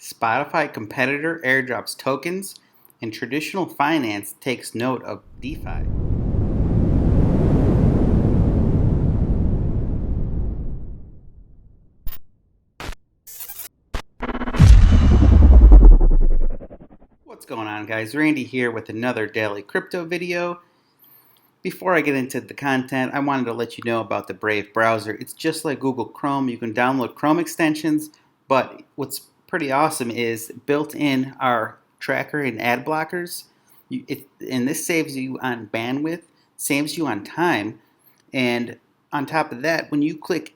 Spotify competitor Airdrops tokens, and traditional finance takes note of DeFi. What's going on, guys? Randy here with another daily crypto video. Before I get into the content, I wanted to let you know about the Brave browser. It's just like Google Chrome. You can download Chrome extensions, but what's pretty awesome is built in our tracker and ad blockers. And this saves you on bandwidth, saves you on time, and on top of that, when you click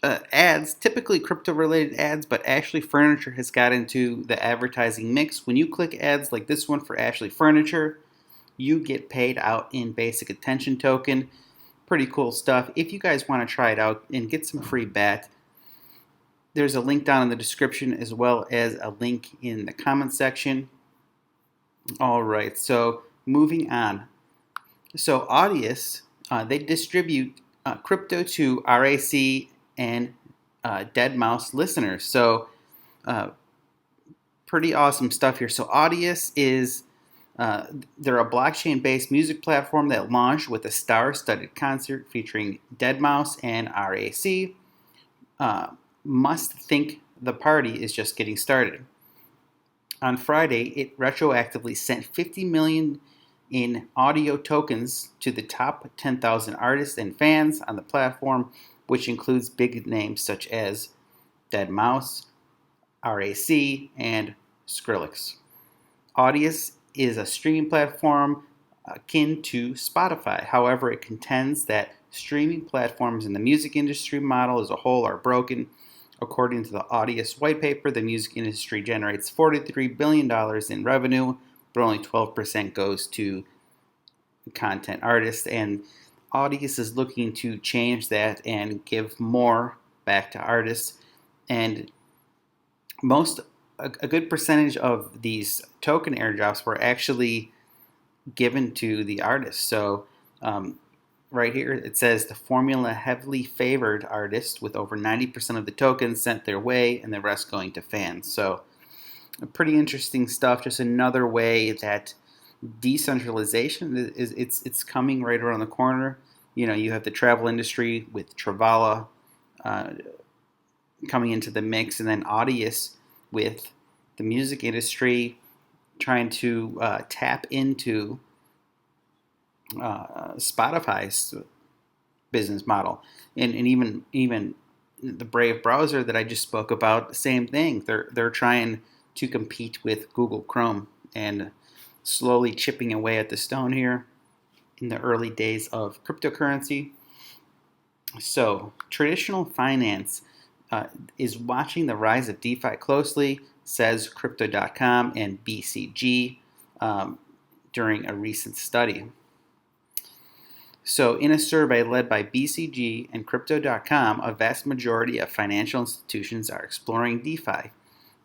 ads, typically crypto-related ads, but Ashley Furniture has got into the advertising mix. When you click ads like this one for Ashley Furniture, you get paid out in basic attention token. Pretty cool stuff. If you guys want to try it out and get some free BAT, there's a link down in the description as well as a link in the comment section. All right, so moving on. So Audius, they distribute crypto to RAC and deadmau5 listeners. So pretty awesome stuff here. So Audius is they're a blockchain-based music platform that launched with a star-studded concert featuring deadmau5 and RAC. Must think the party is just getting started. On Friday, it retroactively sent 50 million in audio tokens to the top 10,000 artists and fans on the platform, which includes big names such as deadmau5, RAC, and Skrillex. Audius is a streaming platform akin to Spotify. However, it contends that streaming platforms in the music industry model as a whole are broken. According to the Audius white paper, the music industry generates $43 billion in revenue, but only 12% goes to content artists. And Audius is looking to change that and give more back to artists. And a good percentage of these token airdrops were actually given to the artists. So right here it says the formula heavily favored artists with over 90% of the tokens sent their way and the rest going to fans. So pretty interesting stuff. Just another way that decentralization it's coming right around the corner. You know, you have the travel industry with Travala coming into the mix, and then Audius with the music industry trying to tap into Spotify's business model, and even the Brave browser that I just spoke about, same thing. They're trying to compete with Google Chrome and slowly chipping away at the stone here in the early days of cryptocurrency. So traditional finance is watching the rise of DeFi closely, says Crypto.com and BCG during a recent study. So in a survey led by BCG and Crypto.com, a vast majority of financial institutions are exploring DeFi.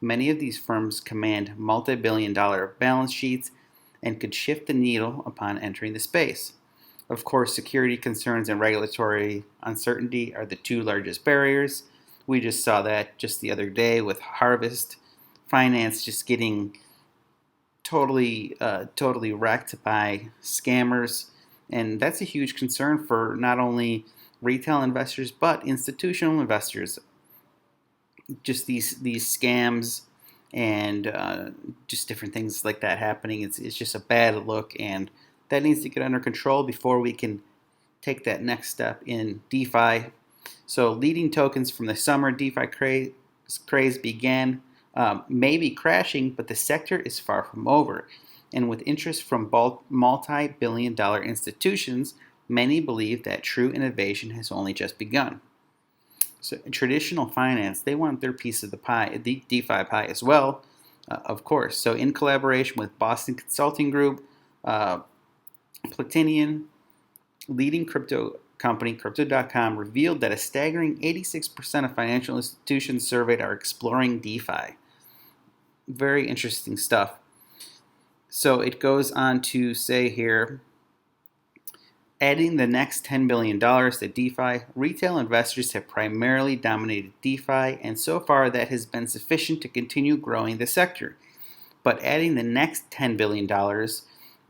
Many of these firms command multi-billion-dollar balance sheets and could shift the needle upon entering the space. Of course, security concerns and regulatory uncertainty are the two largest barriers. We just saw that just the other day with Harvest Finance just getting totally wrecked by scammers, and that's a huge concern for not only retail investors but institutional investors. Just these scams and just different things like that happening. It's just a bad look, and that needs to get under control before we can take that next step in DeFi. So leading tokens from the summer DeFi craze began, maybe crashing, but the sector is far from over. And with interest from multi-billion-dollar institutions, many believe that true innovation has only just begun. So traditional finance, they want their piece of the pie, the DeFi pie as well, of course. So in collaboration with Boston Consulting Group, Platinian, leading crypto company Crypto.com revealed that a staggering 86% of financial institutions surveyed are exploring DeFi. Very interesting stuff. So it goes on to say here, Adding the next $10 billion to DeFi, retail investors have primarily dominated DeFi, and so far that has been sufficient to continue growing the sector. But adding the next $10 billion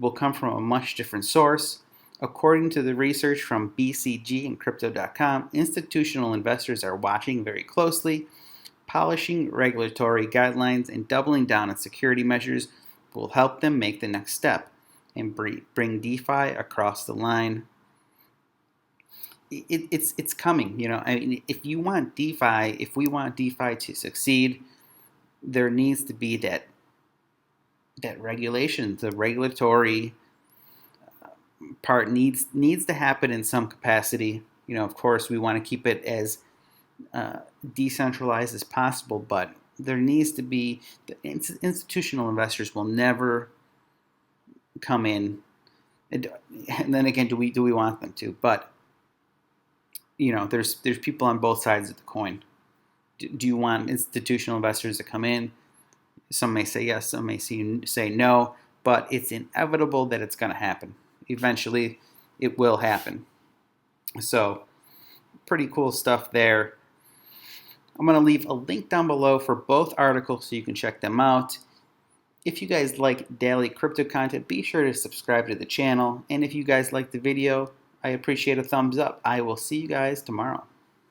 will come from a much different source. According to the research from BCG and Crypto.com, institutional investors are watching very closely. Polishing regulatory guidelines and doubling down on security measures will help them make the next step and bring DeFi across the line. It's coming, I mean, if we want DeFi to succeed, there needs to be that regulation. The regulatory part needs to happen in some capacity. Of course, we want to keep it as decentralized as possible, but there needs to be, institutional investors will never come in, and then again, do we want them to? But there's people on both sides of the coin. Do you want institutional investors to come in? Some may say yes, some may say no, but it's inevitable that it's going to happen. Eventually, it will happen. So, pretty cool stuff there. I'm going to leave a link down below for both articles so you can check them out. If you guys like daily crypto content, be sure to subscribe to the channel. And if you guys like the video, I appreciate a thumbs up. I will see you guys tomorrow.